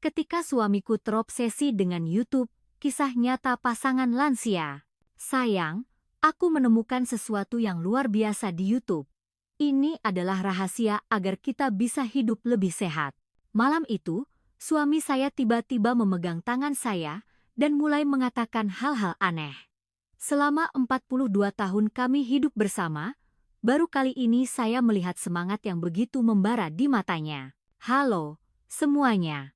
ketika suamiku terobsesi dengan YouTube, kisah nyata pasangan lansia. Sayang, aku menemukan sesuatu yang luar biasa di YouTube. Ini adalah rahasia agar kita bisa hidup lebih sehat. Malam itu, suami saya tiba-tiba memegang tangan saya dan mulai mengatakan hal-hal aneh. Selama 42 tahun kami hidup bersama, baru kali ini saya melihat semangat yang begitu membara di matanya. Halo, semuanya.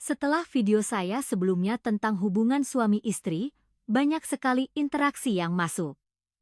Setelah video saya sebelumnya tentang hubungan suami istri, banyak sekali interaksi yang masuk.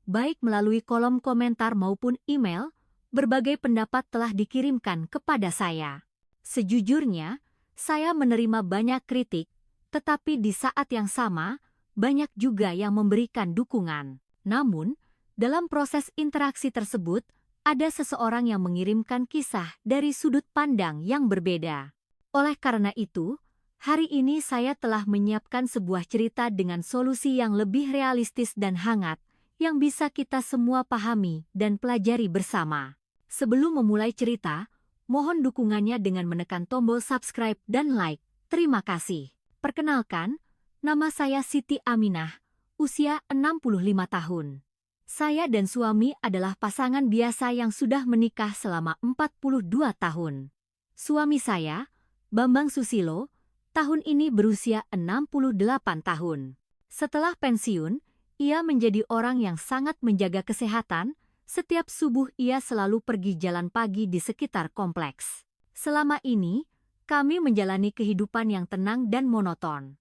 Baik melalui kolom komentar maupun email, berbagai pendapat telah dikirimkan kepada saya. Sejujurnya, saya menerima banyak kritik, tetapi di saat yang sama, banyak juga yang memberikan dukungan. Namun, dalam proses interaksi tersebut, ada seseorang yang mengirimkan kisah dari sudut pandang yang berbeda. Oleh karena itu, hari ini saya telah menyiapkan sebuah cerita dengan solusi yang lebih realistis dan hangat, yang bisa kita semua pahami dan pelajari bersama. Sebelum memulai cerita, mohon dukungannya dengan menekan tombol subscribe dan like. Terima kasih. Perkenalkan, nama saya Siti Aminah, usia 65 tahun. Saya dan suami adalah pasangan biasa yang sudah menikah selama 42 tahun. Suami saya, Bambang Susilo, tahun ini berusia 68 tahun. Setelah pensiun, ia menjadi orang yang sangat menjaga kesehatan. Setiap subuh ia selalu pergi jalan pagi di sekitar kompleks. Selama ini, kami menjalani kehidupan yang tenang dan monoton.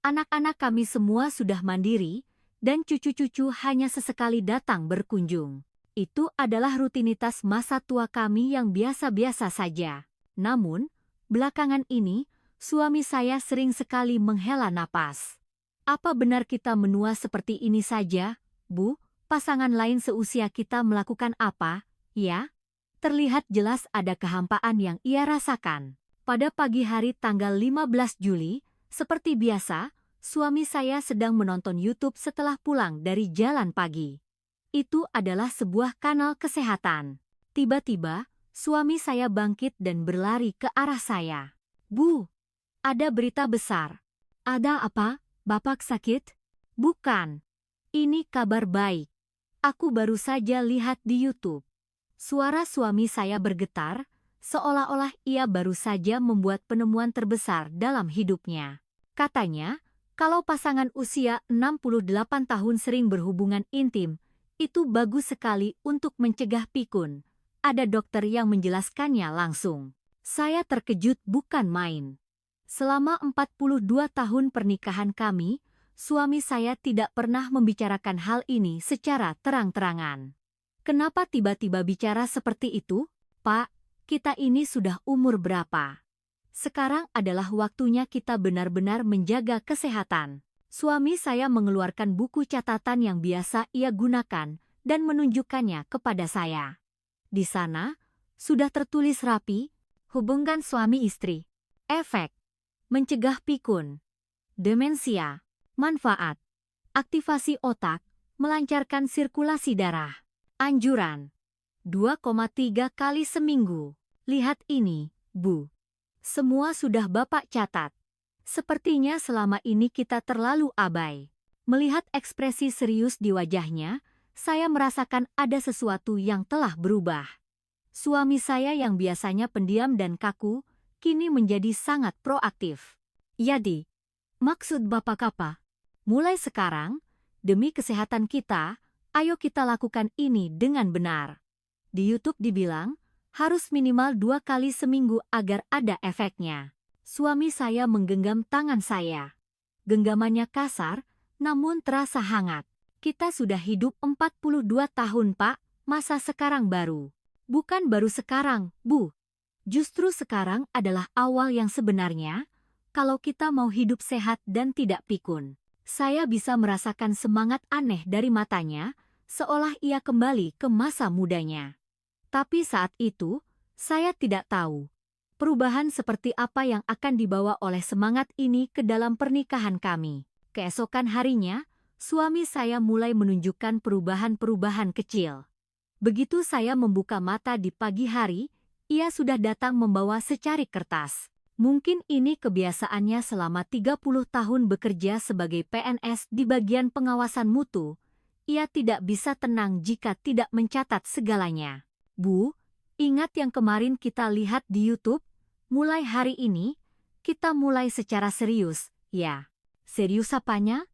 Anak-anak kami semua sudah mandiri, dan cucu-cucu hanya sesekali datang berkunjung. Itu adalah rutinitas masa tua kami yang biasa-biasa saja. Namun, belakangan ini, suami saya sering sekali menghela napas. Apa benar kita menua seperti ini saja, Bu? Pasangan lain seusia kita melakukan apa, ya? Terlihat jelas ada kehampaan yang ia rasakan. Pada pagi hari tanggal 15 Juli, seperti biasa, suami saya sedang menonton YouTube setelah pulang dari jalan pagi. Itu adalah sebuah kanal kesehatan. Tiba-tiba, suami saya bangkit dan berlari ke arah saya. Bu, ada berita besar. Ada apa? Bapak sakit? Bukan. Ini kabar baik. Aku baru saja lihat di YouTube. Suara suami saya bergetar, seolah-olah ia baru saja membuat penemuan terbesar dalam hidupnya. Katanya, kalau pasangan usia 68 tahun sering berhubungan intim, itu bagus sekali untuk mencegah pikun. Ada dokter yang menjelaskannya langsung. Saya terkejut bukan main. Selama 42 tahun pernikahan kami, suami saya tidak pernah membicarakan hal ini secara terang-terangan. Kenapa tiba-tiba bicara seperti itu? Pak, kita ini sudah umur berapa? Sekarang adalah waktunya kita benar-benar menjaga kesehatan. Suami saya mengeluarkan buku catatan yang biasa ia gunakan dan menunjukkannya kepada saya. Di sana, sudah tertulis rapi, hubungan suami istri, efek, mencegah pikun, demensia, manfaat, aktivasi otak, melancarkan sirkulasi darah. Anjuran, 2,3 kali seminggu. Lihat ini, Bu. Semua sudah Bapak catat. Sepertinya selama ini kita terlalu abai. Melihat ekspresi serius di wajahnya, saya merasakan ada sesuatu yang telah berubah. Suami saya yang biasanya pendiam dan kaku, kini menjadi sangat proaktif. Jadi, maksud Bapak apa? Mulai sekarang, demi kesehatan kita, ayo kita lakukan ini dengan benar. Di YouTube dibilang, harus minimal 2 kali seminggu agar ada efeknya. Suami saya menggenggam tangan saya. Genggamannya kasar, namun terasa hangat. Kita sudah hidup 42 tahun, Pak, masa sekarang baru? Bukan baru sekarang, Bu. Justru sekarang adalah awal yang sebenarnya, kalau kita mau hidup sehat dan tidak pikun. Saya bisa merasakan semangat aneh dari matanya, seolah ia kembali ke masa mudanya. Tapi saat itu, saya tidak tahu perubahan seperti apa yang akan dibawa oleh semangat ini ke dalam pernikahan kami. Keesokan harinya, suami saya mulai menunjukkan perubahan-perubahan kecil. Begitu saya membuka mata di pagi hari, ia sudah datang membawa secarik kertas. Mungkin ini kebiasaannya selama 30 tahun bekerja sebagai PNS di bagian pengawasan mutu. Ia tidak bisa tenang jika tidak mencatat segalanya. Bu, ingat yang kemarin kita lihat di YouTube? Mulai hari ini, kita mulai secara serius, ya. Serius apanya?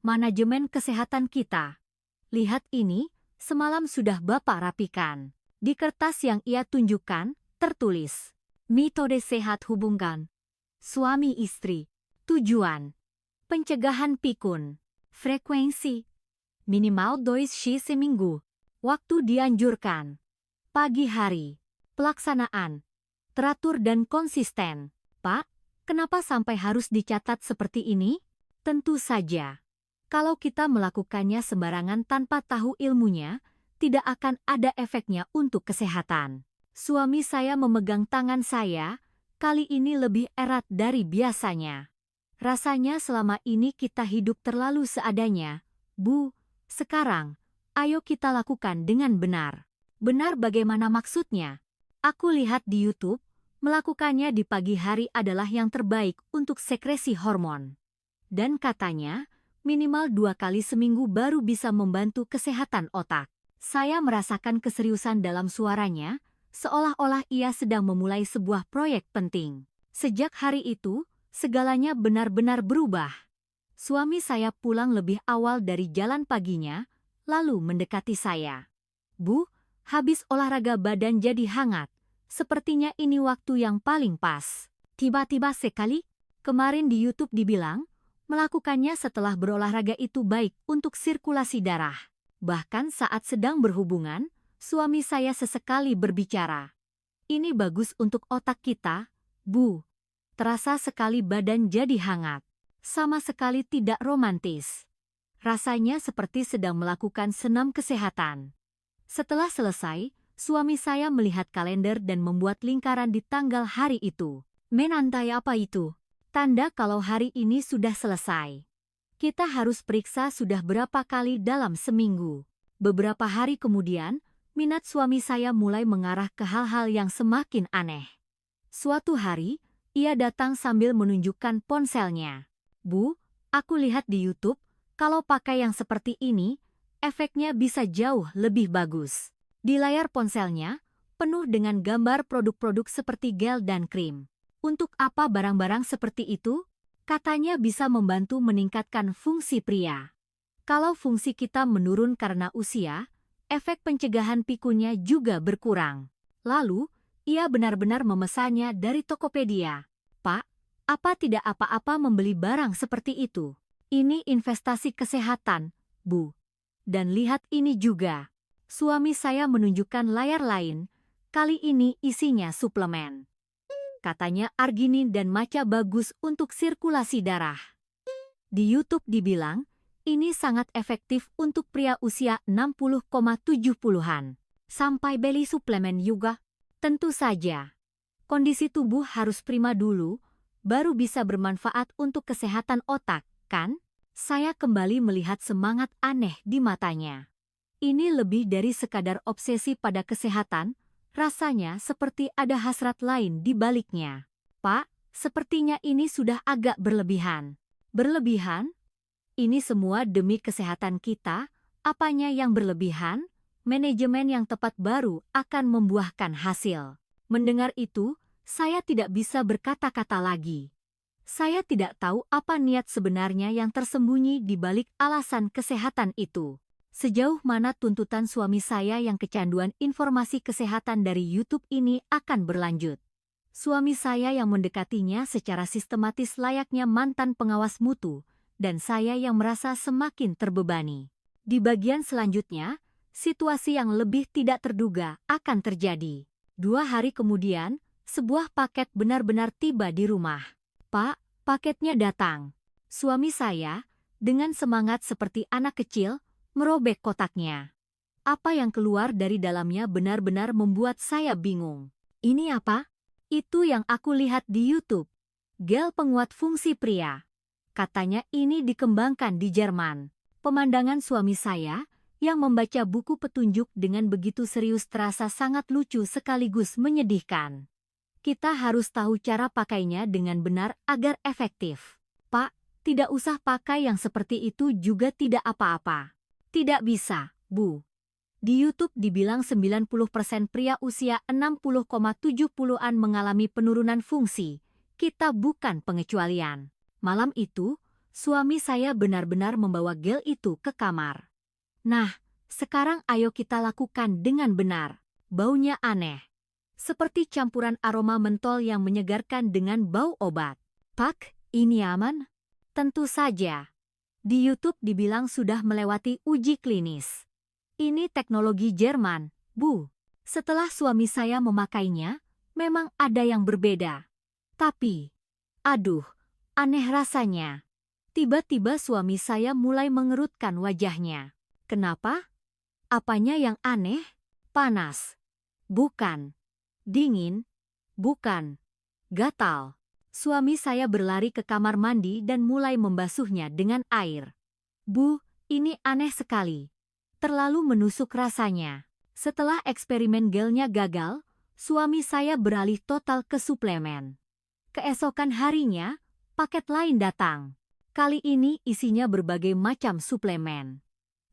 Manajemen kesehatan kita. Lihat ini, semalam sudah Bapak rapikan. Di kertas yang ia tunjukkan, tertulis, metode sehat hubungan suami istri. Tujuan, pencegahan pikun. Frekuensi, minimal 2 kali seminggu. Waktu dianjurkan, pagi hari. Pelaksanaan, teratur dan konsisten. Pak, kenapa sampai harus dicatat seperti ini? Tentu saja. Kalau kita melakukannya sembarangan tanpa tahu ilmunya, tidak akan ada efeknya untuk kesehatan. Suami saya memegang tangan saya, kali ini lebih erat dari biasanya. Rasanya selama ini kita hidup terlalu seadanya. Bu, sekarang, ayo kita lakukan dengan benar. Benar bagaimana maksudnya? Aku lihat di YouTube, melakukannya di pagi hari adalah yang terbaik untuk sekresi hormon. Dan katanya, minimal 2 kali seminggu baru bisa membantu kesehatan otak. Saya merasakan keseriusan dalam suaranya, seolah-olah ia sedang memulai sebuah proyek penting. Sejak hari itu, segalanya benar-benar berubah. Suami saya pulang lebih awal dari jalan paginya, lalu mendekati saya. Bu, habis olahraga badan jadi hangat. Sepertinya ini waktu yang paling pas. Tiba-tiba sekali, kemarin di YouTube dibilang, melakukannya setelah berolahraga itu baik untuk sirkulasi darah. Bahkan saat sedang berhubungan, suami saya sesekali berbicara. Ini bagus untuk otak kita, Bu. Terasa sekali badan jadi hangat. Sama sekali tidak romantis. Rasanya seperti sedang melakukan senam kesehatan. Setelah selesai, suami saya melihat kalender dan membuat lingkaran di tanggal hari itu. Menandai apa itu? Tanda kalau hari ini sudah selesai. Kita harus periksa sudah berapa kali dalam seminggu. Beberapa hari kemudian, minat suami saya mulai mengarah ke hal-hal yang semakin aneh. Suatu hari, ia datang sambil menunjukkan ponselnya. Bu, aku lihat di YouTube, kalau pakai yang seperti ini, efeknya bisa jauh lebih bagus. Di layar ponselnya, penuh dengan gambar produk-produk seperti gel dan krim. Untuk apa barang-barang seperti itu? Katanya bisa membantu meningkatkan fungsi pria. Kalau fungsi kita menurun karena usia, efek pencegahan pikunnya juga berkurang. Lalu, ia benar-benar memesannya dari Tokopedia. Pak, apa tidak apa-apa membeli barang seperti itu? Ini investasi kesehatan, Bu. Dan lihat ini juga. Suami saya menunjukkan layar lain, kali ini isinya suplemen. Katanya arginin dan maca bagus untuk sirkulasi darah. Di YouTube dibilang, ini sangat efektif untuk pria usia 60,70-an. Sampai beli suplemen juga? Tentu saja. Kondisi tubuh harus prima dulu, baru bisa bermanfaat untuk kesehatan otak, kan? Saya kembali melihat semangat aneh di matanya. Ini lebih dari sekadar obsesi pada kesehatan, rasanya seperti ada hasrat lain di baliknya. Pak, sepertinya ini sudah agak berlebihan. Berlebihan? Ini semua demi kesehatan kita, apanya yang berlebihan? Manajemen yang tepat baru akan membuahkan hasil. Mendengar itu, saya tidak bisa berkata-kata lagi. Saya tidak tahu apa niat sebenarnya yang tersembunyi di balik alasan kesehatan itu. Sejauh mana tuntutan suami saya yang kecanduan informasi kesehatan dari YouTube ini akan berlanjut. Suami saya yang mendekatinya secara sistematis layaknya mantan pengawas mutu, dan saya yang merasa semakin terbebani. Di bagian selanjutnya, situasi yang lebih tidak terduga akan terjadi. 2 hari kemudian, sebuah paket benar-benar tiba di rumah. Pak, paketnya datang. Suami saya, dengan semangat seperti anak kecil, merobek kotaknya. Apa yang keluar dari dalamnya benar-benar membuat saya bingung. Ini apa? Itu yang aku lihat di YouTube. Gel penguat fungsi pria. Katanya ini dikembangkan di Jerman. Pemandangan suami saya, yang membaca buku petunjuk dengan begitu serius terasa sangat lucu sekaligus menyedihkan. Kita harus tahu cara pakainya dengan benar agar efektif. Pak, tidak usah pakai yang seperti itu juga tidak apa-apa. Tidak bisa, Bu. Di YouTube dibilang 90% pria usia 60,70-an mengalami penurunan fungsi. Kita bukan pengecualian. Malam itu, suami saya benar-benar membawa gel itu ke kamar. Nah, sekarang ayo kita lakukan dengan benar. Baunya aneh. Seperti campuran aroma mentol yang menyegarkan dengan bau obat. Pak, ini aman? Tentu saja. Di YouTube dibilang sudah melewati uji klinis. Ini teknologi Jerman, Bu. Setelah suami saya memakainya, memang ada yang berbeda. Tapi, aduh, aneh rasanya. Tiba-tiba suami saya mulai mengerutkan wajahnya. Kenapa? Apanya yang aneh? Panas. Bukan. Dingin? Bukan. Gatal. Suami saya berlari ke kamar mandi dan mulai membasuhnya dengan air. Bu, ini aneh sekali. Terlalu menusuk rasanya. Setelah eksperimen gelnya gagal, suami saya beralih total ke suplemen. Keesokan harinya, paket lain datang. Kali ini isinya berbagai macam suplemen.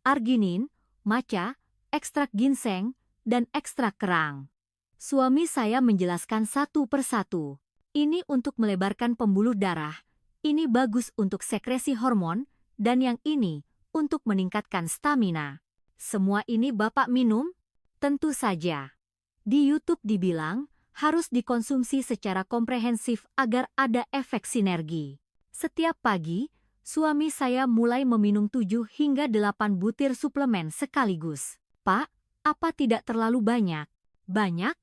Arginin, matcha, ekstrak ginseng, dan ekstrak kerang. Suami saya menjelaskan satu persatu. Ini untuk melebarkan pembuluh darah, ini bagus untuk sekresi hormon, dan yang ini untuk meningkatkan stamina. Semua ini Bapak minum? Tentu saja. Di YouTube dibilang, harus dikonsumsi secara komprehensif agar ada efek sinergi. Setiap pagi, suami saya mulai meminum 7 hingga 8 butir suplemen sekaligus. Pak, apa tidak terlalu banyak? Banyak?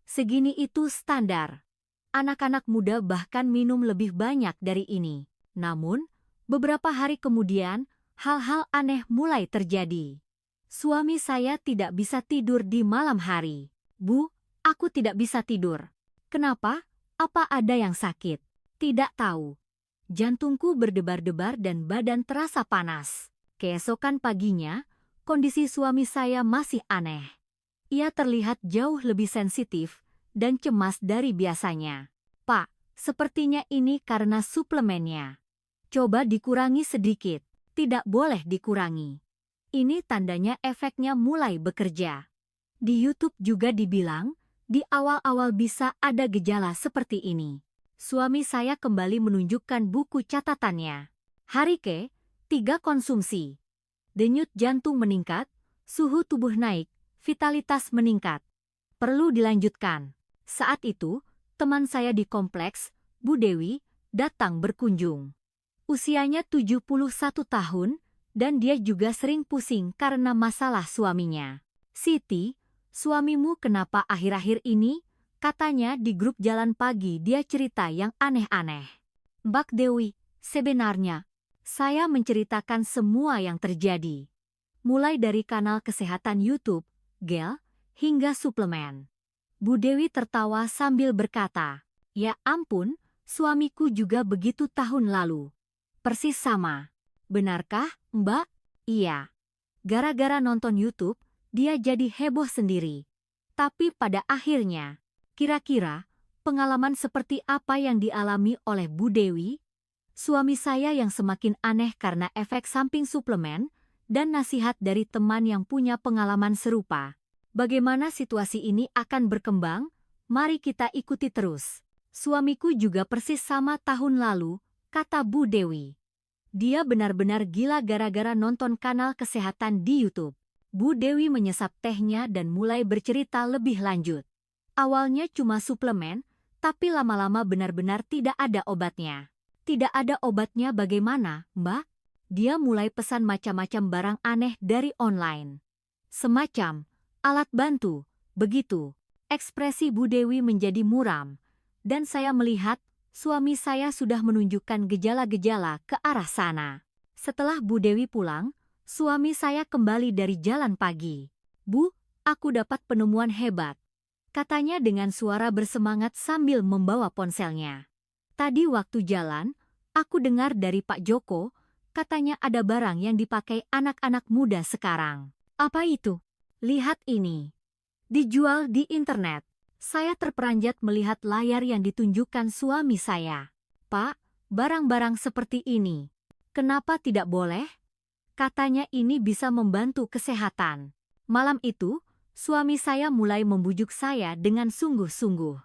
Segini itu standar. Anak-anak muda bahkan minum lebih banyak dari ini. Namun, beberapa hari kemudian, hal-hal aneh mulai terjadi. Suami saya tidak bisa tidur di malam hari. Bu, aku tidak bisa tidur. Kenapa? Apa ada yang sakit? Tidak tahu. Jantungku berdebar-debar dan badan terasa panas. Keesokan paginya, kondisi suami saya masih aneh. Ia terlihat jauh lebih sensitif dan cemas dari biasanya. Pak, sepertinya ini karena suplemennya. Coba dikurangi sedikit. Tidak boleh dikurangi. Ini tandanya efeknya mulai bekerja. Di YouTube juga dibilang, di awal-awal bisa ada gejala seperti ini. Suami saya kembali menunjukkan buku catatannya. Hari ke-3 konsumsi. Denyut jantung meningkat, suhu tubuh naik, vitalitas meningkat. Perlu dilanjutkan. Saat itu, teman saya di kompleks, Bu Dewi, datang berkunjung. Usianya 71 tahun, dan dia juga sering pusing karena masalah suaminya. Siti, suamimu kenapa akhir-akhir ini? Katanya di grup jalan pagi dia cerita yang aneh-aneh. Mbak Dewi, sebenarnya, saya menceritakan semua yang terjadi. Mulai dari kanal kesehatan YouTube, gel, hingga suplemen. Bu Dewi tertawa sambil berkata, ya ampun, suamiku juga begitu tahun lalu. Persis sama. Benarkah, Mbak? Iya. Gara-gara nonton YouTube, dia jadi heboh sendiri. Tapi pada akhirnya, kira-kira pengalaman seperti apa yang dialami oleh Bu Dewi? Suami saya yang semakin aneh karena efek samping suplemen dan nasihat dari teman yang punya pengalaman serupa. Bagaimana situasi ini akan berkembang? Mari kita ikuti terus. Suamiku juga persis sama tahun lalu, kata Bu Dewi. Dia benar-benar gila gara-gara nonton kanal kesehatan di YouTube. Bu Dewi menyesap tehnya dan mulai bercerita lebih lanjut. Awalnya cuma suplemen, tapi lama-lama benar-benar tidak ada obatnya. Tidak ada obatnya bagaimana, Mbak? Dia mulai pesan macam-macam barang aneh dari online. Semacam alat bantu, begitu. Ekspresi Bu Dewi menjadi muram, dan saya melihat suami saya sudah menunjukkan gejala-gejala ke arah sana. Setelah Bu Dewi pulang, suami saya kembali dari jalan pagi. Bu, aku dapat penemuan hebat. Katanya dengan suara bersemangat sambil membawa ponselnya. Tadi waktu jalan, aku dengar dari Pak Joko, katanya ada barang yang dipakai anak-anak muda sekarang. Apa itu? Lihat ini. Dijual di internet. Saya terperanjat melihat layar yang ditunjukkan suami saya. Pak, barang-barang seperti ini. Kenapa tidak boleh? Katanya ini bisa membantu kesehatan. Malam itu, suami saya mulai membujuk saya dengan sungguh-sungguh.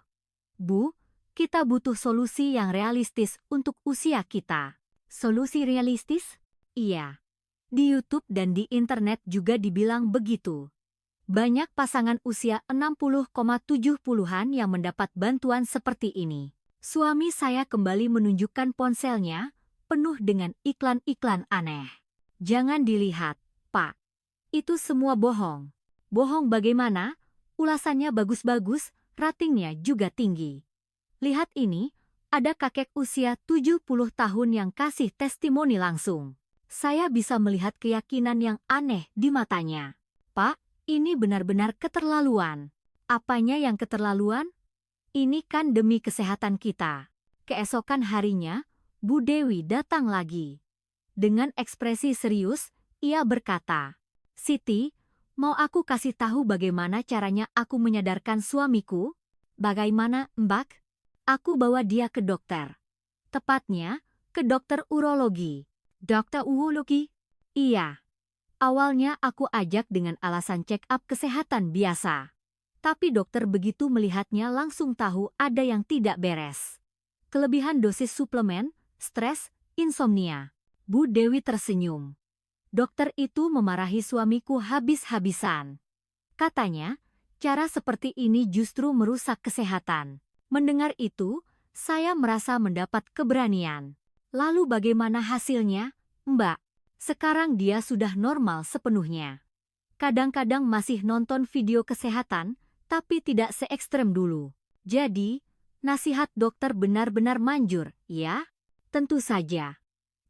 Bu, kita butuh solusi yang realistis untuk usia kita. Solusi realistis? Iya. Di YouTube dan di internet juga dibilang begitu. Banyak pasangan usia 60,70-an yang mendapat bantuan seperti ini. Suami saya kembali menunjukkan ponselnya, penuh dengan iklan-iklan aneh. Jangan dilihat, Pak. Itu semua bohong. Bohong bagaimana? Ulasannya bagus-bagus, ratingnya juga tinggi. Lihat ini, ada kakek usia 70 tahun yang kasih testimoni langsung. Saya bisa melihat keyakinan yang aneh di matanya. Pak, ini benar-benar keterlaluan. Apanya yang keterlaluan? Ini kan demi kesehatan kita. Keesokan harinya, Bu Dewi datang lagi. Dengan ekspresi serius, ia berkata, Siti, mau aku kasih tahu bagaimana caranya aku menyadarkan suamiku? Bagaimana, Mbak? Aku bawa dia ke dokter. Tepatnya, ke dokter urologi. Dokter urologi? Iya. Awalnya aku ajak dengan alasan check-up kesehatan biasa. Tapi dokter begitu melihatnya langsung tahu ada yang tidak beres. Kelebihan dosis suplemen, stres, insomnia. Bu Dewi tersenyum. Dokter itu memarahi suamiku habis-habisan. Katanya, cara seperti ini justru merusak kesehatan. Mendengar itu, saya merasa mendapat keberanian. Lalu bagaimana hasilnya, Mbak? Sekarang dia sudah normal sepenuhnya. Kadang-kadang masih nonton video kesehatan, tapi tidak se-ekstrem dulu. Jadi, nasihat dokter benar-benar manjur, ya? Tentu saja.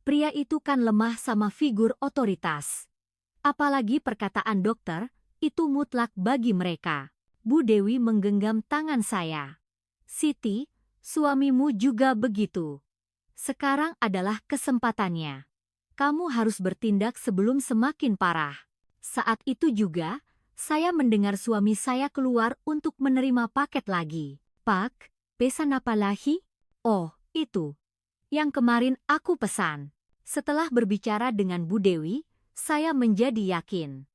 Pria itu kan lemah sama figur otoritas. Apalagi perkataan dokter, itu mutlak bagi mereka. Bu Dewi menggenggam tangan saya. Siti, suamimu juga begitu. Sekarang adalah kesempatannya. Kamu harus bertindak sebelum semakin parah. Saat itu juga, saya mendengar suami saya keluar untuk menerima paket lagi. Pak, pesan apa lagi? Oh, itu. Yang kemarin aku pesan. Setelah berbicara dengan Bu Dewi, saya menjadi yakin.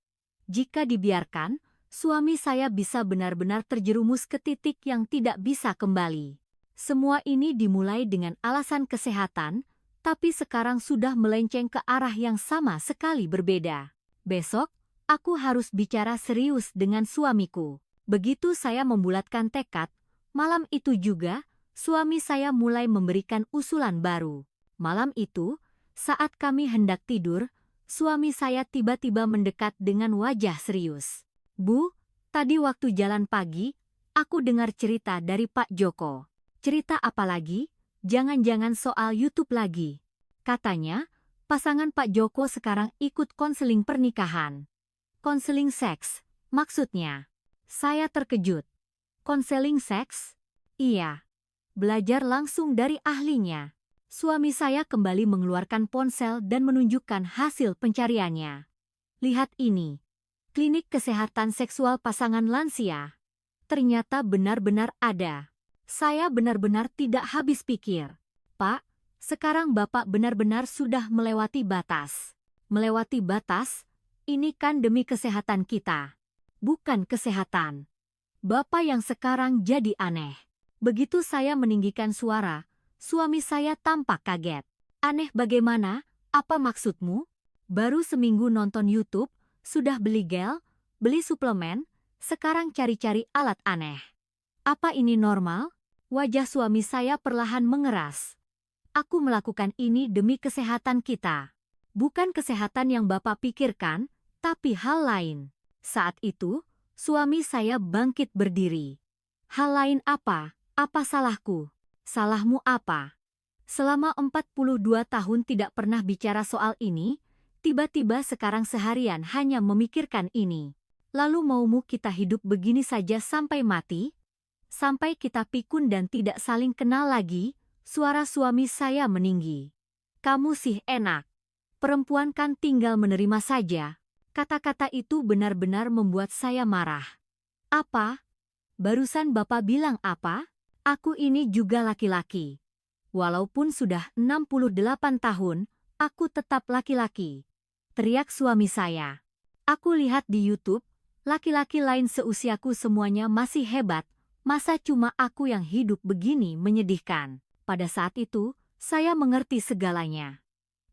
Jika dibiarkan, suami saya bisa benar-benar terjerumus ke titik yang tidak bisa kembali. Semua ini dimulai dengan alasan kesehatan, tapi sekarang sudah melenceng ke arah yang sama sekali berbeda. Besok, aku harus bicara serius dengan suamiku. Begitu saya membulatkan tekad, malam itu juga, suami saya mulai memberikan usulan baru. Malam itu, saat kami hendak tidur, suami saya tiba-tiba mendekat dengan wajah serius. Bu, tadi waktu jalan pagi, aku dengar cerita dari Pak Joko. Cerita apa lagi? Jangan-jangan soal YouTube lagi. Katanya, pasangan Pak Joko sekarang ikut konseling pernikahan. Konseling seks, maksudnya. Saya terkejut. Konseling seks? Iya. Belajar langsung dari ahlinya. Suami saya kembali mengeluarkan ponsel dan menunjukkan hasil pencariannya. Lihat ini. Klinik kesehatan seksual pasangan lansia. Ternyata benar-benar ada. Saya benar-benar tidak habis pikir. Pak, sekarang Bapak benar-benar sudah melewati batas. Melewati batas? Ini kan demi kesehatan kita. Bukan kesehatan. Bapak yang sekarang jadi aneh. Begitu saya meninggikan suara, suami saya tampak kaget. Aneh bagaimana? Apa maksudmu? Baru seminggu nonton YouTube, sudah beli gel, beli suplemen, sekarang cari-cari alat aneh. Apa ini normal? Wajah suami saya perlahan mengeras. Aku melakukan ini demi kesehatan kita. Bukan kesehatan yang Bapak pikirkan, tapi hal lain. Saat itu, suami saya bangkit berdiri. Hal lain apa? Apa salahku? Salahmu apa? Selama 42 tahun tidak pernah bicara soal ini, tiba-tiba sekarang seharian hanya memikirkan ini. Lalu maumu kita hidup begini saja sampai mati? Sampai kita pikun dan tidak saling kenal lagi, suara suami saya meninggi. Kamu sih enak. Perempuan kan tinggal menerima saja. Kata-kata itu benar-benar membuat saya marah. Apa? Barusan Bapak bilang apa? Aku ini juga laki-laki. Walaupun sudah 68 tahun, aku tetap laki-laki. Teriak suami saya. Aku lihat di YouTube, laki-laki lain seusiaku semuanya masih hebat, masa cuma aku yang hidup begini menyedihkan. Pada saat itu, saya mengerti segalanya.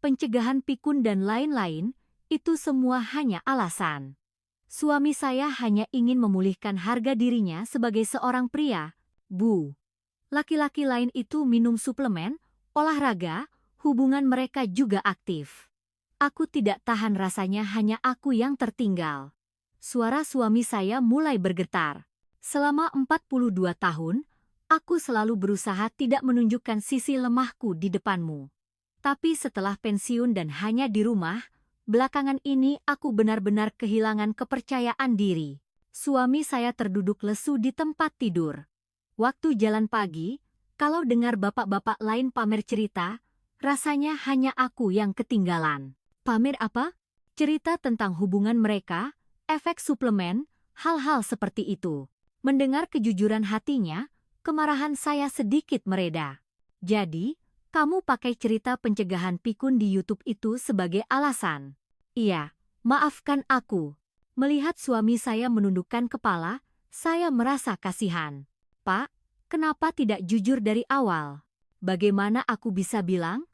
Pencegahan pikun dan lain-lain, itu semua hanya alasan. Suami saya hanya ingin memulihkan harga dirinya sebagai seorang pria, Bu. Laki-laki lain itu minum suplemen, olahraga, hubungan mereka juga aktif. Aku tidak tahan rasanya hanya aku yang tertinggal. Suara suami saya mulai bergetar. Selama 42 tahun, aku selalu berusaha tidak menunjukkan sisi lemahku di depanmu. Tapi setelah pensiun dan hanya di rumah, belakangan ini aku benar-benar kehilangan kepercayaan diri. Suami saya terduduk lesu di tempat tidur. Waktu jalan pagi, kalau dengar bapak-bapak lain pamer cerita, rasanya hanya aku yang ketinggalan. Pamer apa? Cerita tentang hubungan mereka, efek suplemen, hal-hal seperti itu. Mendengar kejujuran hatinya, kemarahan saya sedikit mereda. Jadi, kamu pakai cerita pencegahan pikun di YouTube itu sebagai alasan. Iya, maafkan aku. Melihat suami saya menundukkan kepala, saya merasa kasihan. Pak, kenapa tidak jujur dari awal? Bagaimana aku bisa bilang?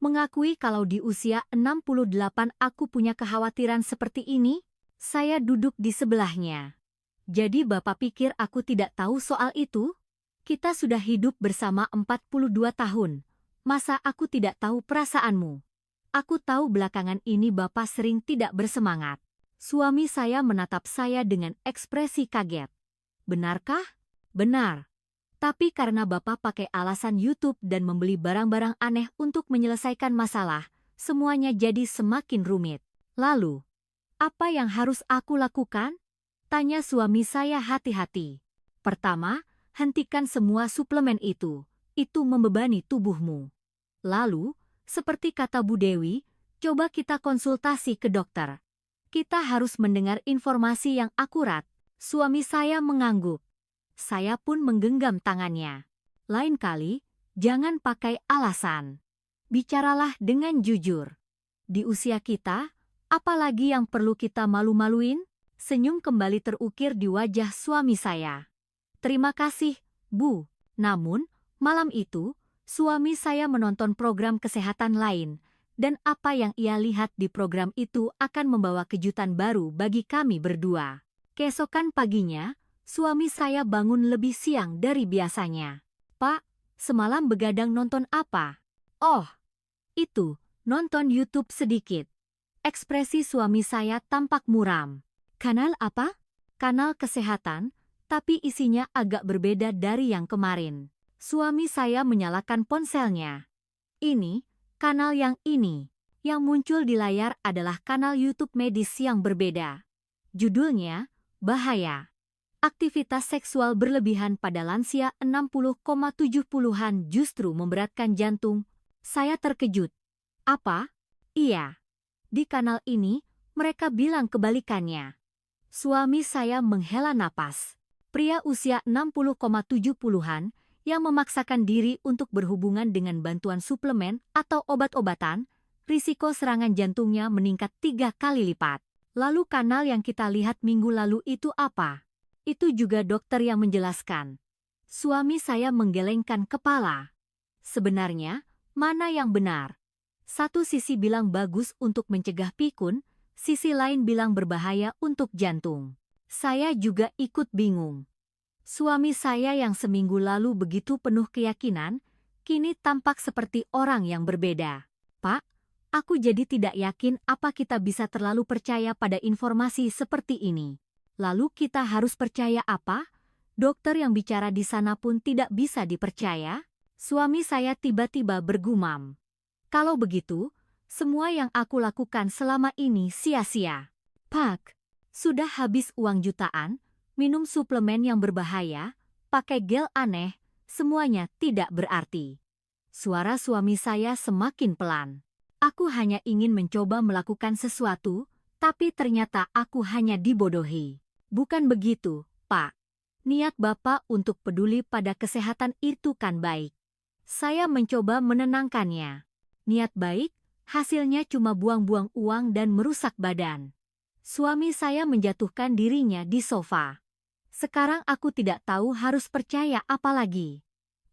Mengakui kalau di usia 68 aku punya kekhawatiran seperti ini? Saya duduk di sebelahnya. Jadi Bapak pikir aku tidak tahu soal itu? Kita sudah hidup bersama 42 tahun. Masa aku tidak tahu perasaanmu? Aku tahu belakangan ini Bapak sering tidak bersemangat. Suami saya menatap saya dengan ekspresi kaget. Benarkah? Benar. Tapi karena Bapak pakai alasan YouTube dan membeli barang-barang aneh untuk menyelesaikan masalah, semuanya jadi semakin rumit. Lalu, apa yang harus aku lakukan? Tanya suami saya hati-hati. Pertama, hentikan semua suplemen itu membebani tubuhmu. Lalu, seperti kata Bu Dewi, coba kita konsultasi ke dokter. Kita harus mendengar informasi yang akurat. Suami saya mengangguk. Saya pun menggenggam tangannya. Lain kali, jangan pakai alasan. Bicaralah dengan jujur. Di usia kita, apalagi yang perlu kita malu-maluin? Senyum kembali terukir di wajah suami saya. Terima kasih, Bu. Namun, malam itu, suami saya menonton program kesehatan lain, dan apa yang ia lihat di program itu akan membawa kejutan baru bagi kami berdua. Keesokan paginya, suami saya bangun lebih siang dari biasanya. Pak, semalam begadang nonton apa? Oh, itu, nonton YouTube sedikit. Ekspresi suami saya tampak muram. Kanal apa? Kanal kesehatan, tapi isinya agak berbeda dari yang kemarin. Suami saya menyalakan ponselnya. Ini, kanal yang ini. Yang muncul di layar adalah kanal YouTube medis yang berbeda. Judulnya, Bahaya. Aktivitas seksual berlebihan pada lansia 60,70-an justru memberatkan jantung. Saya terkejut. Apa? Iya. Di kanal ini, mereka bilang kebalikannya. Suami saya menghela napas. Pria usia 60,70-an yang memaksakan diri untuk berhubungan dengan bantuan suplemen atau obat-obatan, risiko serangan jantungnya meningkat 3 kali lipat. Lalu kanal yang kita lihat minggu lalu itu apa? Itu juga dokter yang menjelaskan. Suami saya menggelengkan kepala. Sebenarnya, mana yang benar? Satu sisi bilang bagus untuk mencegah pikun, sisi lain bilang berbahaya untuk jantung. Saya juga ikut bingung. Suami saya yang seminggu lalu begitu penuh keyakinan, kini tampak seperti orang yang berbeda. Pak, aku jadi tidak yakin apa kita bisa terlalu percaya pada informasi seperti ini. Lalu kita harus percaya apa? Dokter yang bicara di sana pun tidak bisa dipercaya? Suami saya tiba-tiba bergumam. Kalau begitu, semua yang aku lakukan selama ini sia-sia. Pak, sudah habis uang jutaan, minum suplemen yang berbahaya, pakai gel aneh, semuanya tidak berarti. Suara suami saya semakin pelan. Aku hanya ingin mencoba melakukan sesuatu, tapi ternyata aku hanya dibodohi. Bukan begitu, Pak. Niat Bapak untuk peduli pada kesehatan itu kan baik. Saya mencoba menenangkannya. Niat baik, hasilnya cuma buang-buang uang dan merusak badan. Suami saya menjatuhkan dirinya di sofa. Sekarang aku tidak tahu harus percaya apa lagi.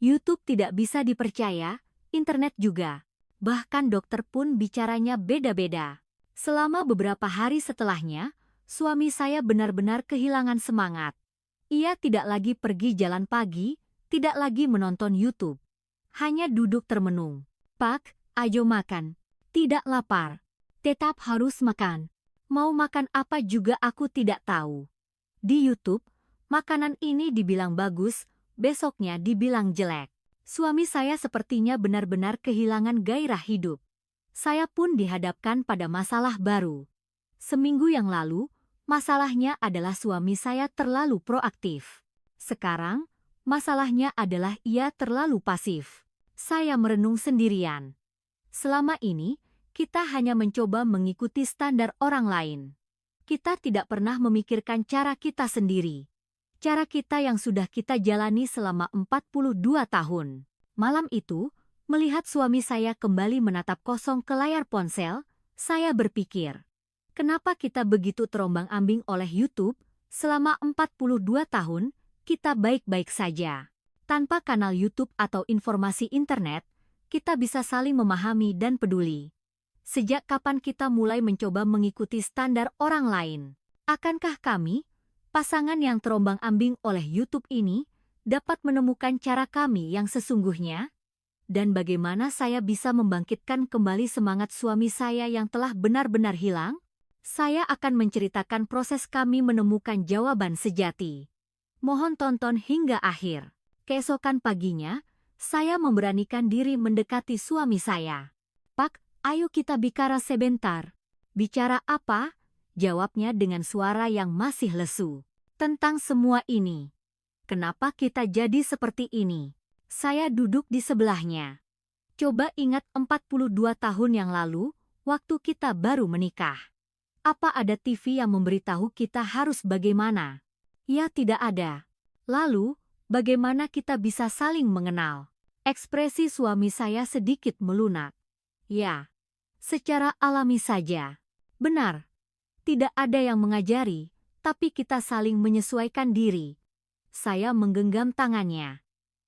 YouTube tidak bisa dipercaya, internet juga. Bahkan dokter pun bicaranya beda-beda. Selama beberapa hari setelahnya, suami saya benar-benar kehilangan semangat. Ia tidak lagi pergi jalan pagi, tidak lagi menonton YouTube. Hanya duduk termenung. Pak, ayo makan. Tidak lapar. Tetap harus makan. Mau makan apa juga aku tidak tahu. Di YouTube, makanan ini dibilang bagus, besoknya dibilang jelek. Suami saya sepertinya benar-benar kehilangan gairah hidup. Saya pun dihadapkan pada masalah baru. Seminggu yang lalu, masalahnya adalah suami saya terlalu proaktif. Sekarang, masalahnya adalah ia terlalu pasif. Saya merenung sendirian. Selama ini, kita hanya mencoba mengikuti standar orang lain. Kita tidak pernah memikirkan cara kita sendiri. Cara kita yang sudah kita jalani selama 42 tahun. Malam itu, melihat suami saya kembali menatap kosong ke layar ponsel, saya berpikir, kenapa kita begitu terombang-ambing oleh YouTube? Selama 42 tahun, kita baik-baik saja. Tanpa kanal YouTube atau informasi internet, kita bisa saling memahami dan peduli. Sejak kapan kita mulai mencoba mengikuti standar orang lain? Akankah kami, pasangan yang terombang-ambing oleh YouTube ini, dapat menemukan cara kami yang sesungguhnya? Dan bagaimana saya bisa membangkitkan kembali semangat suami saya yang telah benar-benar hilang? Saya akan menceritakan proses kami menemukan jawaban sejati. Mohon tonton hingga akhir. Keesokan paginya, saya memberanikan diri mendekati suami saya. Pak, ayo kita bicara sebentar. Bicara apa? Jawabnya dengan suara yang masih lesu. Tentang semua ini. Kenapa kita jadi seperti ini? Saya duduk di sebelahnya. Coba ingat 42 tahun yang lalu, waktu kita baru menikah. Apa ada TV yang memberitahu kita harus bagaimana? Ya, tidak ada. Lalu, bagaimana kita bisa saling mengenal? Ekspresi suami saya sedikit melunak. Ya, secara alami saja. Benar. Tidak ada yang mengajari, tapi kita saling menyesuaikan diri. Saya menggenggam tangannya.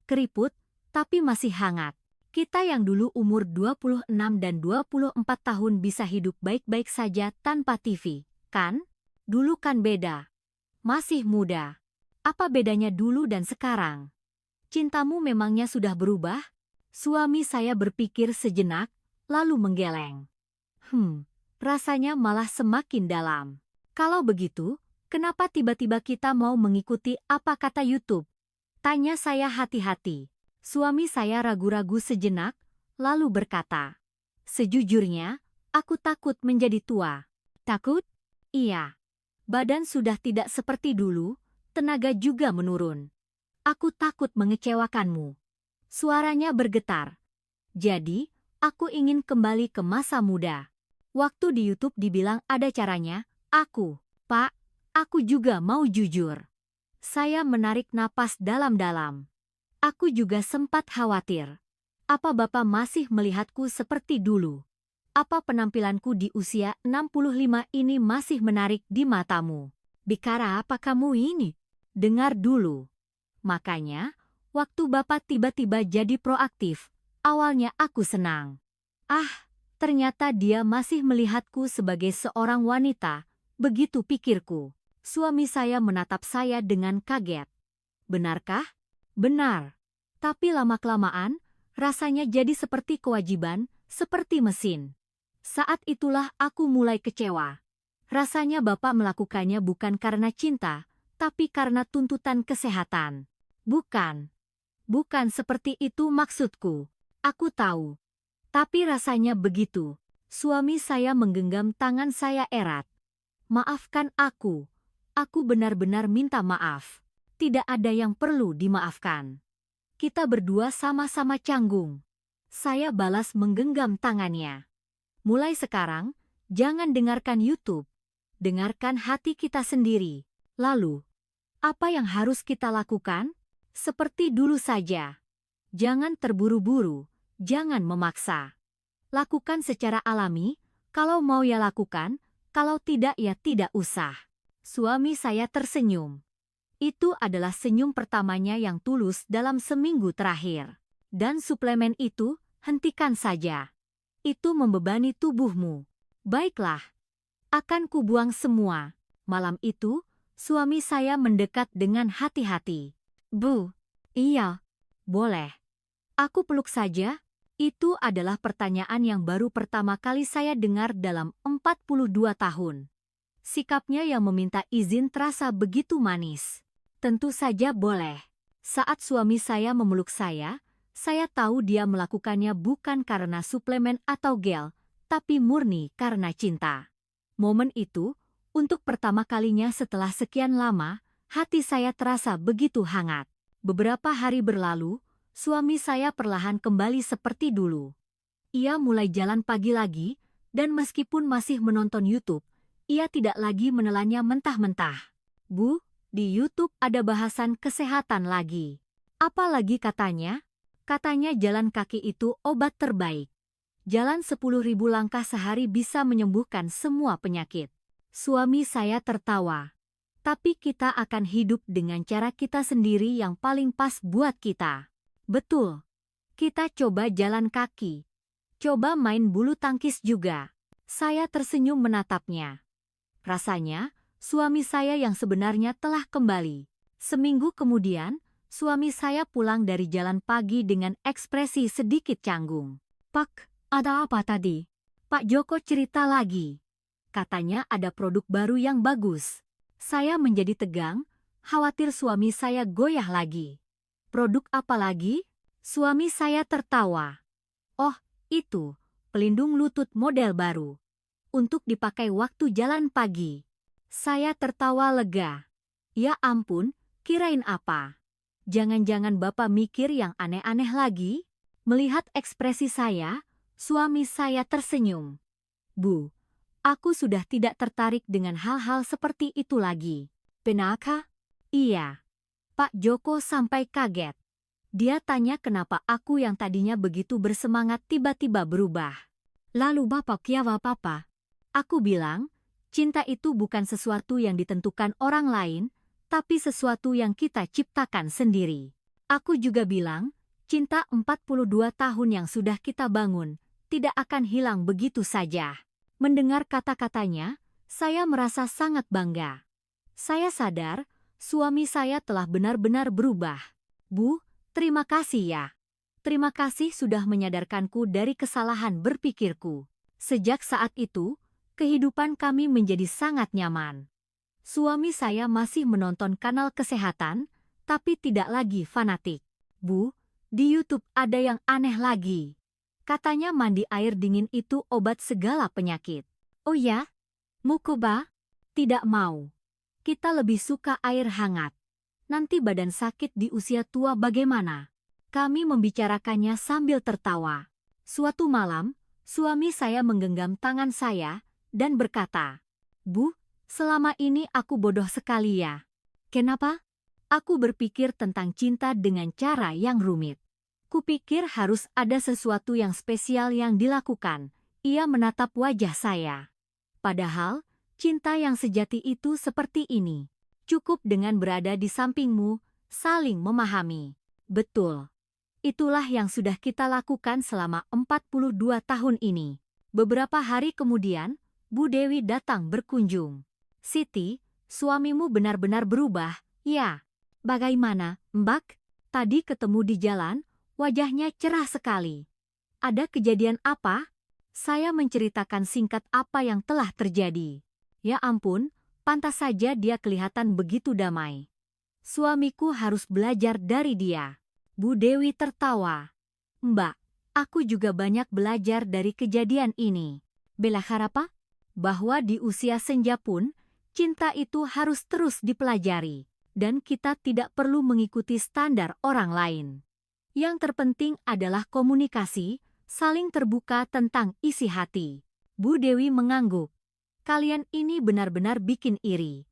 Keriput, tapi masih hangat. Kita yang dulu umur 26 dan 24 tahun bisa hidup baik-baik saja tanpa TV, kan? Dulu kan beda. Masih muda. Apa bedanya dulu dan sekarang? Cintamu memangnya sudah berubah? Suami saya berpikir sejenak, lalu menggeleng. Rasanya malah semakin dalam. Kalau begitu, kenapa tiba-tiba kita mau mengikuti apa kata YouTube? Tanya saya hati-hati. Suami saya ragu-ragu sejenak, lalu berkata, sejujurnya, aku takut menjadi tua. Takut? Iya. Badan sudah tidak seperti dulu, tenaga juga menurun. Aku takut mengecewakanmu. Suaranya bergetar. Jadi, aku ingin kembali ke masa muda. Waktu di YouTube dibilang ada caranya, Pak, aku juga mau jujur. Saya menarik napas dalam-dalam. Aku juga sempat khawatir. Apa Bapak masih melihatku seperti dulu? Apa penampilanku di usia 65 ini masih menarik di matamu? Bicara apa kamu ini? Dengar dulu. Makanya, waktu Bapak tiba-tiba jadi proaktif, awalnya aku senang. Ternyata dia masih melihatku sebagai seorang wanita, begitu pikirku. Suami saya menatap saya dengan kaget. Benarkah? Benar. Tapi lama-kelamaan, rasanya jadi seperti kewajiban, seperti mesin. Saat itulah aku mulai kecewa. Rasanya Bapak melakukannya bukan karena cinta, tapi karena tuntutan kesehatan. Bukan seperti itu maksudku. Aku tahu. Tapi rasanya begitu. Suami saya menggenggam tangan saya erat. Maafkan aku. Aku benar-benar minta maaf. Tidak ada yang perlu dimaafkan. Kita berdua sama-sama canggung. Saya balas menggenggam tangannya. Mulai sekarang, jangan dengarkan YouTube. Dengarkan hati kita sendiri. Lalu, Apa yang harus kita lakukan? Seperti dulu saja. Jangan terburu-buru, jangan memaksa. Lakukan secara alami, kalau mau ya lakukan, kalau tidak ya tidak usah. Suami saya tersenyum. Itu adalah senyum pertamanya yang tulus dalam seminggu terakhir. Dan suplemen itu, hentikan saja. Itu membebani tubuhmu. Baiklah, akan kubuang semua. Malam itu, suami saya mendekat dengan hati-hati. Bu, iya, boleh. Aku peluk saja. Itu adalah pertanyaan yang baru pertama kali saya dengar dalam 42 tahun. Sikapnya yang meminta izin terasa begitu manis. Tentu saja boleh. Saat suami saya memeluk saya tahu dia melakukannya bukan karena suplemen atau gel, tapi murni karena cinta. Momen itu, untuk pertama kalinya setelah sekian lama, hati saya terasa begitu hangat. Beberapa hari berlalu, suami saya perlahan kembali seperti dulu. Ia mulai jalan pagi lagi, dan meskipun masih menonton YouTube, ia tidak lagi menelannya mentah-mentah. Bu, di YouTube ada bahasan kesehatan lagi. Apa lagi katanya? Katanya jalan kaki itu obat terbaik. Jalan 10.000 langkah sehari bisa menyembuhkan semua penyakit. Suami saya tertawa. Tapi kita akan hidup dengan cara kita sendiri yang paling pas buat kita. Betul. Kita coba jalan kaki. Coba main bulu tangkis juga. Saya tersenyum menatapnya. Rasanya, suami saya yang sebenarnya telah kembali. Seminggu kemudian, suami saya pulang dari jalan pagi dengan ekspresi sedikit canggung. Pak, ada apa tadi? Pak Joko cerita lagi. Katanya ada produk baru yang bagus. Saya menjadi tegang, khawatir suami saya goyah lagi. Produk apa lagi? Suami saya tertawa. Oh, itu, pelindung lutut model baru. Untuk dipakai waktu jalan pagi. Saya tertawa lega. Ya ampun, kirain apa? Jangan-jangan Bapak mikir yang aneh-aneh lagi? Melihat ekspresi saya, suami saya tersenyum. Bu, aku sudah tidak tertarik dengan hal-hal seperti itu lagi. Kenapa? Iya. Pak Joko sampai kaget. Dia tanya kenapa aku yang tadinya begitu bersemangat tiba-tiba berubah. Lalu Bapak jawab apa? Aku bilang, cinta itu bukan sesuatu yang ditentukan orang lain, tapi sesuatu yang kita ciptakan sendiri. Aku juga bilang, cinta 42 tahun yang sudah kita bangun, tidak akan hilang begitu saja. Mendengar kata-katanya, saya merasa sangat bangga. Saya sadar, suami saya telah benar-benar berubah. Bu, terima kasih ya. Terima kasih sudah menyadarkanku dari kesalahan berpikirku. Sejak saat itu, kehidupan kami menjadi sangat nyaman. Suami saya masih menonton kanal kesehatan, tapi tidak lagi fanatik. Bu, di YouTube ada yang aneh lagi. Katanya mandi air dingin itu obat segala penyakit. Oh ya? Mukoba? Tidak mau. Kita lebih suka air hangat. Nanti badan sakit di usia tua bagaimana? Kami membicarakannya sambil tertawa. Suatu malam, suami saya menggenggam tangan saya dan berkata, Bu, selama ini aku bodoh sekali ya. Kenapa? Aku berpikir tentang cinta dengan cara yang rumit. Kupikir harus ada sesuatu yang spesial yang dilakukan. Ia menatap wajah saya. Padahal, cinta yang sejati itu seperti ini. Cukup dengan berada di sampingmu, saling memahami. Betul. Itulah yang sudah kita lakukan selama 42 tahun ini. Beberapa hari kemudian, Bu Dewi datang berkunjung. Siti, suamimu benar-benar berubah, ya. Bagaimana, Mbak? Tadi ketemu di jalan, wajahnya cerah sekali. Ada kejadian apa? Saya menceritakan singkat apa yang telah terjadi. Ya ampun, pantas saja dia kelihatan begitu damai. Suamiku harus belajar dari dia. Bu Dewi tertawa. Mbak, aku juga banyak belajar dari kejadian ini. Belajar apa? Bahwa di usia senja pun, cinta itu harus terus dipelajari. Dan kita tidak perlu mengikuti standar orang lain. Yang terpenting adalah komunikasi, saling terbuka tentang isi hati. Bu Dewi mengangguk. Kalian ini benar-benar bikin iri.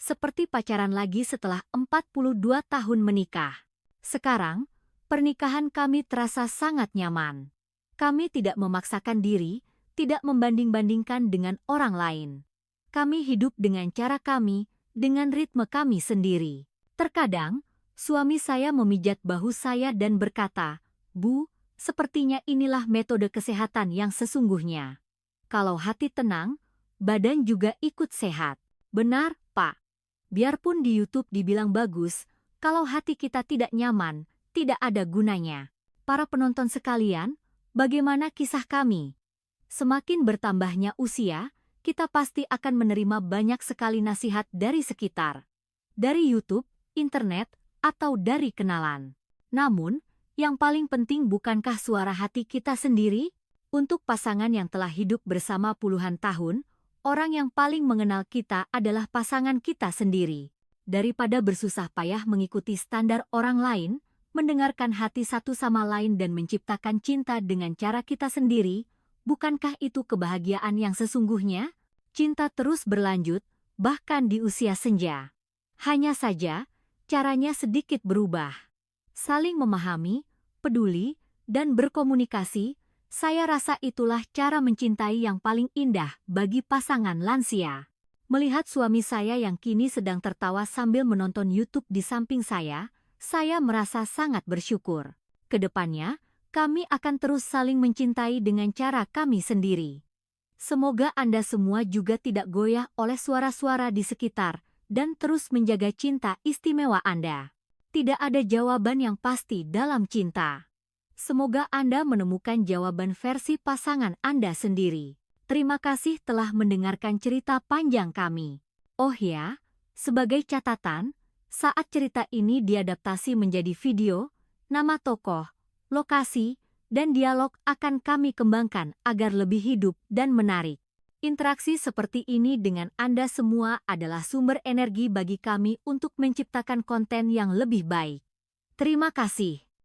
seperti pacaran lagi setelah 42 tahun menikah. Sekarang, pernikahan kami terasa sangat nyaman. Kami tidak memaksakan diri, tidak membanding-bandingkan dengan orang lain. Kami hidup dengan cara kami, dengan ritme kami sendiri. Terkadang, suami saya memijat bahu saya dan berkata, "Bu, sepertinya inilah metode kesehatan yang sesungguhnya. Kalau hati tenang, badan juga ikut sehat." Benar, Pak. Biarpun di YouTube dibilang bagus, kalau hati kita tidak nyaman, tidak ada gunanya. Para penonton sekalian, bagaimana kisah kami? Semakin bertambahnya usia, kita pasti akan menerima banyak sekali nasihat dari sekitar. Dari YouTube, internet, atau dari kenalan. Namun, yang paling penting bukankah suara hati kita sendiri? Untuk pasangan yang telah hidup bersama puluhan tahun, orang yang paling mengenal kita adalah pasangan kita sendiri. Daripada bersusah payah mengikuti standar orang lain, mendengarkan hati satu sama lain dan menciptakan cinta dengan cara kita sendiri, bukankah itu kebahagiaan yang sesungguhnya? Cinta terus berlanjut, bahkan di usia senja. Hanya saja, caranya sedikit berubah. Saling memahami, peduli, dan berkomunikasi, saya rasa itulah cara mencintai yang paling indah bagi pasangan lansia. Melihat suami saya yang kini sedang tertawa sambil menonton YouTube di samping saya merasa sangat bersyukur. Kedepannya, kami akan terus saling mencintai dengan cara kami sendiri. Semoga Anda semua juga tidak goyah oleh suara-suara di sekitar dan terus menjaga cinta istimewa Anda. Tidak ada jawaban yang pasti dalam cinta. Semoga Anda menemukan jawaban versi pasangan Anda sendiri. Terima kasih telah mendengarkan cerita panjang kami. Oh ya, sebagai catatan, saat cerita ini diadaptasi menjadi video, nama tokoh, lokasi, dan dialog akan kami kembangkan agar lebih hidup dan menarik. Interaksi seperti ini dengan Anda semua adalah sumber energi bagi kami untuk menciptakan konten yang lebih baik. Terima kasih.